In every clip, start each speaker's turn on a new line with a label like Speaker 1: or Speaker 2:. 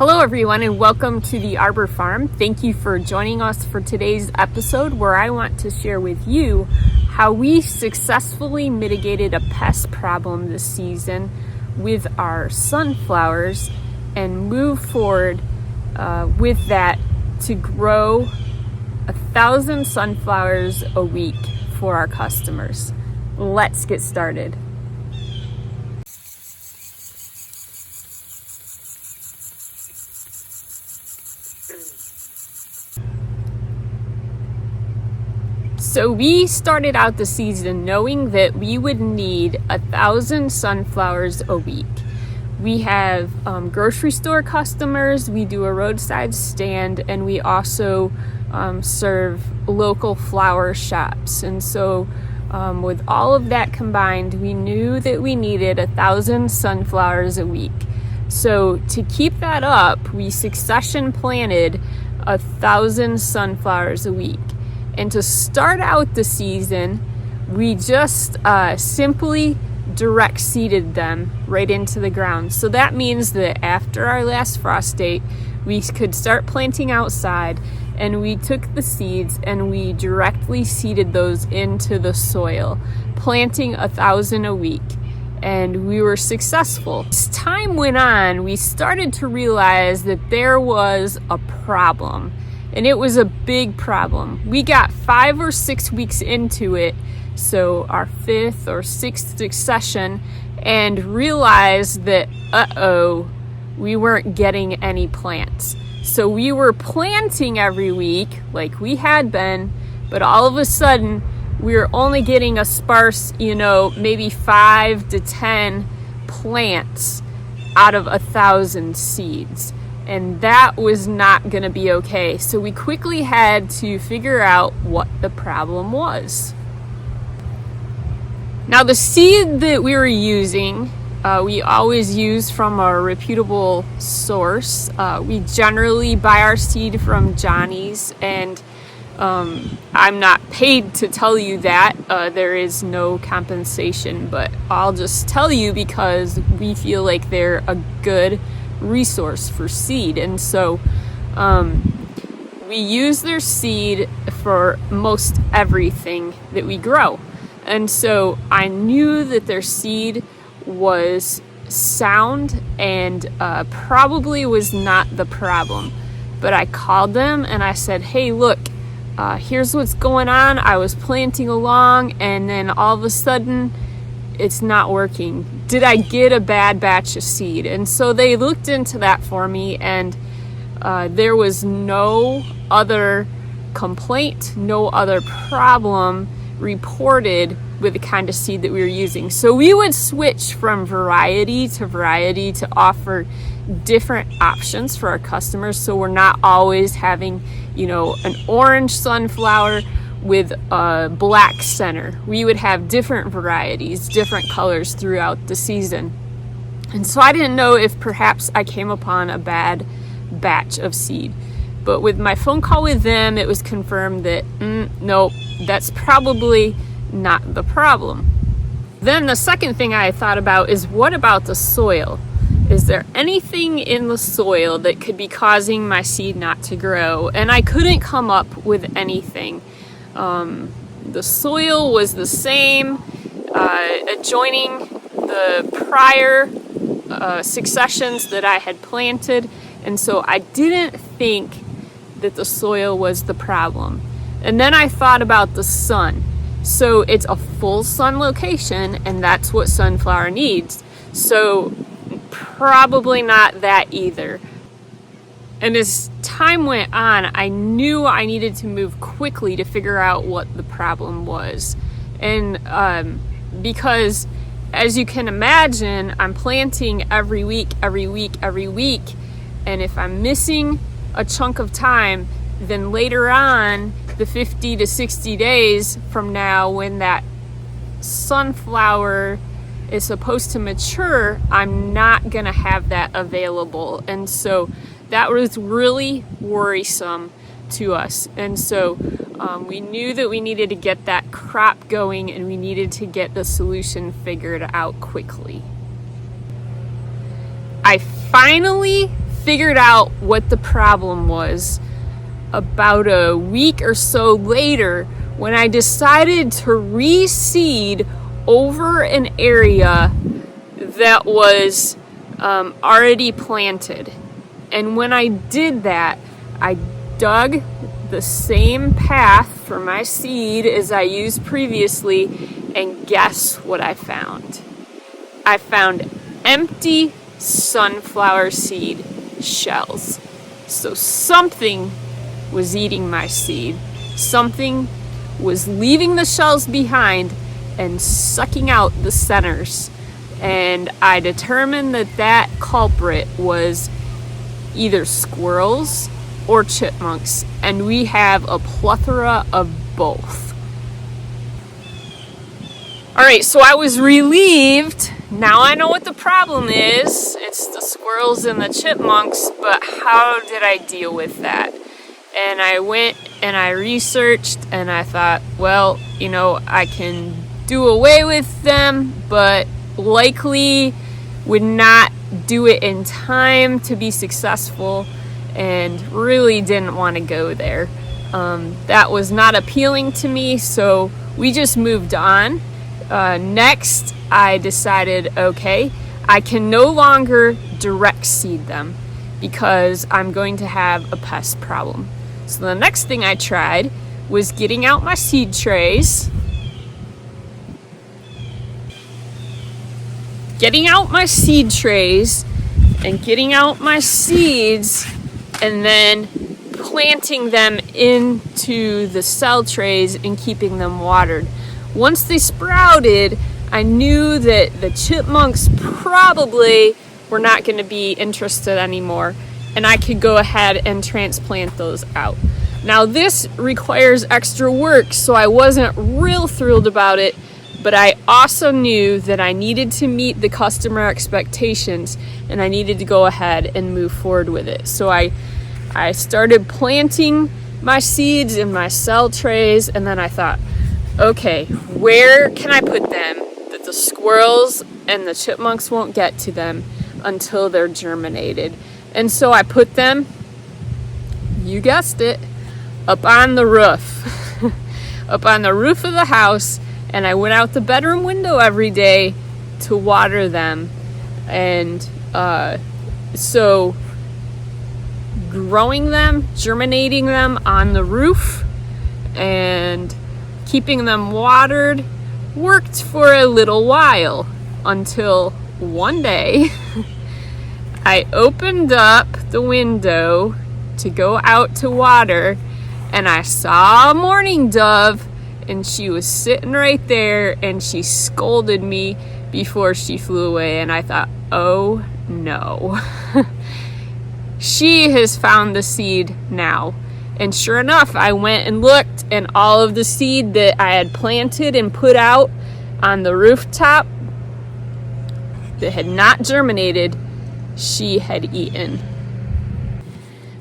Speaker 1: Hello everyone and welcome to the Arbor Farm. Thank you for joining us for today's episode where I want to share with you how we successfully mitigated a pest problem this season with our sunflowers and move forward with that to grow 1,000 sunflowers a week for our customers. Let's get started. So we started out the season knowing that we would need 1,000 sunflowers a week. We have grocery store customers, we do a roadside stand, and we also serve local flower shops. And so with all of that combined, we knew that we needed 1,000 sunflowers a week. So to keep that up, we succession planted 1,000 sunflowers a week. And to start out the season, we just simply direct seeded them right into the ground. So that means that after our last frost date, we could start planting outside, and we took the seeds and we directly seeded those into the soil, planting 1,000 a week. And we were successful. As time went on, we started to realize that there was a problem. And it was a big problem. We got 5 or 6 weeks into it, so our 5th or 6th succession, and realized that, we weren't getting any plants. So we were planting every week, like we had been, but all of a sudden, we were only getting a sparse, maybe 5 to 10 plants out of 1,000 seeds. And that was not going to be okay. So we quickly had to figure out what the problem was. Now the seed that we were using, we always use from a reputable source. We generally buy our seed from Johnny's, and I'm not paid to tell you that. There is no compensation, but I'll just tell you because we feel like they're a good resource for seed. And so we use their seed for most everything that we grow. And so I knew that their seed was sound and probably was not the problem. But I called them and I said, hey, look, here's what's going on. I was planting along and then all of a sudden it's not working. Did I get a bad batch of seed? And so they looked into that for me, and there was no other complaint, no other problem reported with the kind of seed that we were using. So we would switch from variety to offer different options for our customers, so we're not always having, an orange sunflower with a black center. We would have different varieties, different colors throughout the season. And so I didn't know if perhaps I came upon a bad batch of seed. But with my phone call with them, it was confirmed that, nope, that's probably not the problem. Then the second thing I thought about is, what about the soil? Is there anything in the soil that could be causing my seed not to grow? And I couldn't come up with anything. The soil was the same, adjoining the prior successions that I had planted, and so I didn't think that the soil was the problem. And then I thought about the sun. So it's a full sun location, and that's what sunflower needs. So probably not that either. And as time went on, I knew I needed to move quickly to figure out what the problem was. And because, as you can imagine, I'm planting every week. And if I'm missing a chunk of time, then later on, the 50 to 60 days from now, when that sunflower is supposed to mature, I'm not going to have that available. And so that was really worrisome to us. And so we knew that we needed to get that crop going, and we needed to get the solution figured out quickly. I finally figured out what the problem was about a week or so later when I decided to reseed over an area that was already planted. And when I did that, I dug the same path for my seed as I used previously, and guess what I found? I found empty sunflower seed shells. So something was eating my seed. Something was leaving the shells behind and sucking out the centers. And I determined that that culprit was either squirrels or chipmunks, and we have a plethora of both. Alright, so I was relieved. Now I know what the problem is. It's the squirrels and the chipmunks, but how did I deal with that? And I went and I researched, and I thought, well, I can do away with them, but likely would not do it in time to be successful, and really didn't want to go there. That was not appealing to me, so we just moved on. Next, I decided, okay, I can no longer direct seed them because I'm going to have a pest problem. So the next thing I tried was getting out my seed trays, and getting out my seeds, and then planting them into the cell trays and keeping them watered. Once they sprouted, I knew that the chipmunks probably were not going to be interested anymore, and I could go ahead and transplant those out. Now this requires extra work, so I wasn't real thrilled about it, but I also knew that I needed to meet the customer expectations, and I needed to go ahead and move forward with it. So I started planting my seeds in my cell trays, and then I thought, okay, where can I put them that the squirrels and the chipmunks won't get to them until they're germinated? And so I put them, you guessed it, up on the roof. Up on the roof of the house, and I went out the bedroom window every day to water them. And so growing them, germinating them on the roof, and keeping them watered worked for a little while, until one day I opened up the window to go out to water, and I saw a mourning dove, and she was sitting right there, and she scolded me before she flew away. And I thought, oh no. She has found the seed now. And sure enough, I went and looked, and all of the seed that I had planted and put out on the rooftop that had not germinated, she had eaten.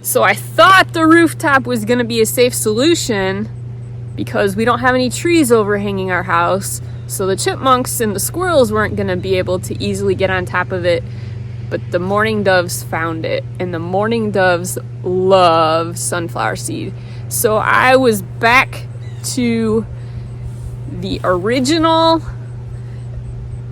Speaker 1: So I thought the rooftop was going to be a safe solution because we don't have any trees overhanging our house, so the chipmunks and the squirrels weren't going to be able to easily get on top of it. But the mourning doves found it, and the mourning doves love sunflower seed. So I was back to the original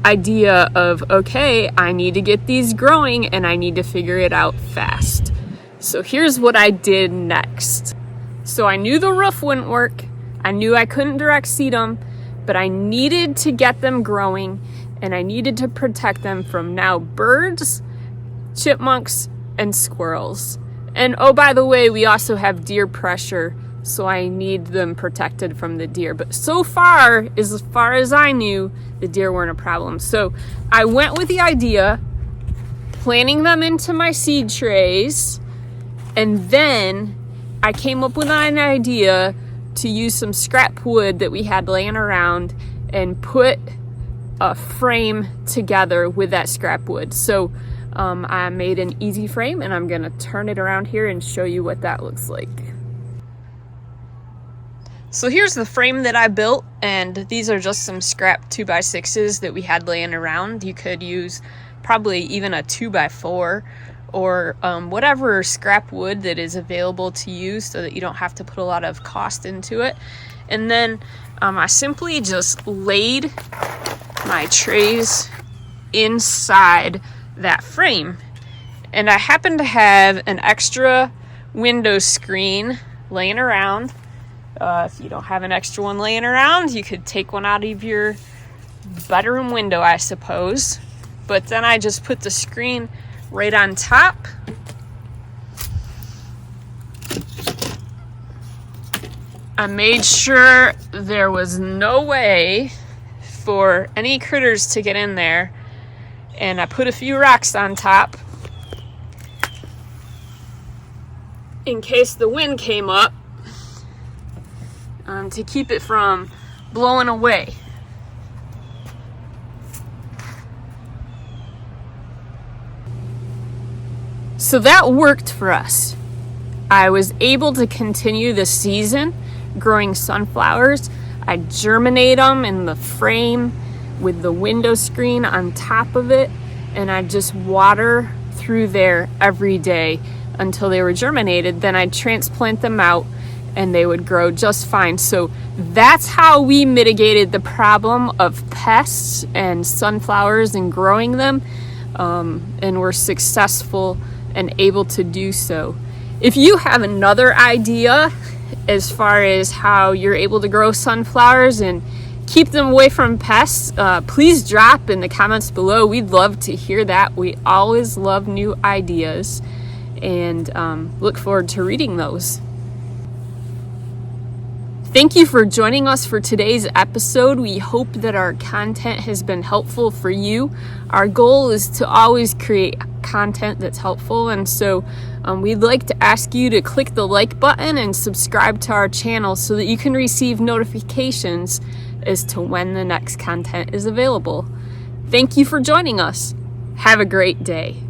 Speaker 1: idea of, okay, I need to get these growing, and I need to figure it out fast. So here's what I did next. So I knew the roof wouldn't work. I knew I couldn't direct seed them, but I needed to get them growing, and I needed to protect them from now birds, chipmunks, and squirrels. And oh, by the way, we also have deer pressure, so I need them protected from the deer. But so far as I knew, the deer weren't a problem. So I went with the idea, planting them into my seed trays, and then I came up with an idea to use some scrap wood that we had laying around and put a frame together with that scrap wood. So I made an easy frame, and I'm gonna turn it around here and show you what that looks like. So here's the frame that I built, and these are just some scrap 2x6s that we had laying around. You could use probably even a 2x4 or whatever scrap wood that is available to you so that you don't have to put a lot of cost into it. And then I simply just laid my trays inside that frame. And I happen to have an extra window screen laying around. If you don't have an extra one laying around, you could take one out of your bedroom window, I suppose. But then I just put the screen right on top. I made sure there was no way for any critters to get in there. And I put a few rocks on top in case the wind came up, to keep it from blowing away. So that worked for us. I was able to continue the season growing sunflowers. I germinate them in the frame with the window screen on top of it, and I just water through there every day until they were germinated. Then I'd transplant them out and they would grow just fine. So that's how we mitigated the problem of pests and sunflowers and growing them, and we're successful and able to do so. If you have another idea as far as how you're able to grow sunflowers and keep them away from pests, please drop in the comments below. We'd love to hear that. We always love new ideas, and look forward to reading those. Thank you for joining us for today's episode. We hope that our content has been helpful for you. Our goal is to always create content that's helpful, and so we'd like to ask you to click the like button and subscribe to our channel so that you can receive notifications as to when the next content is available. Thank you for joining us. Have a great day.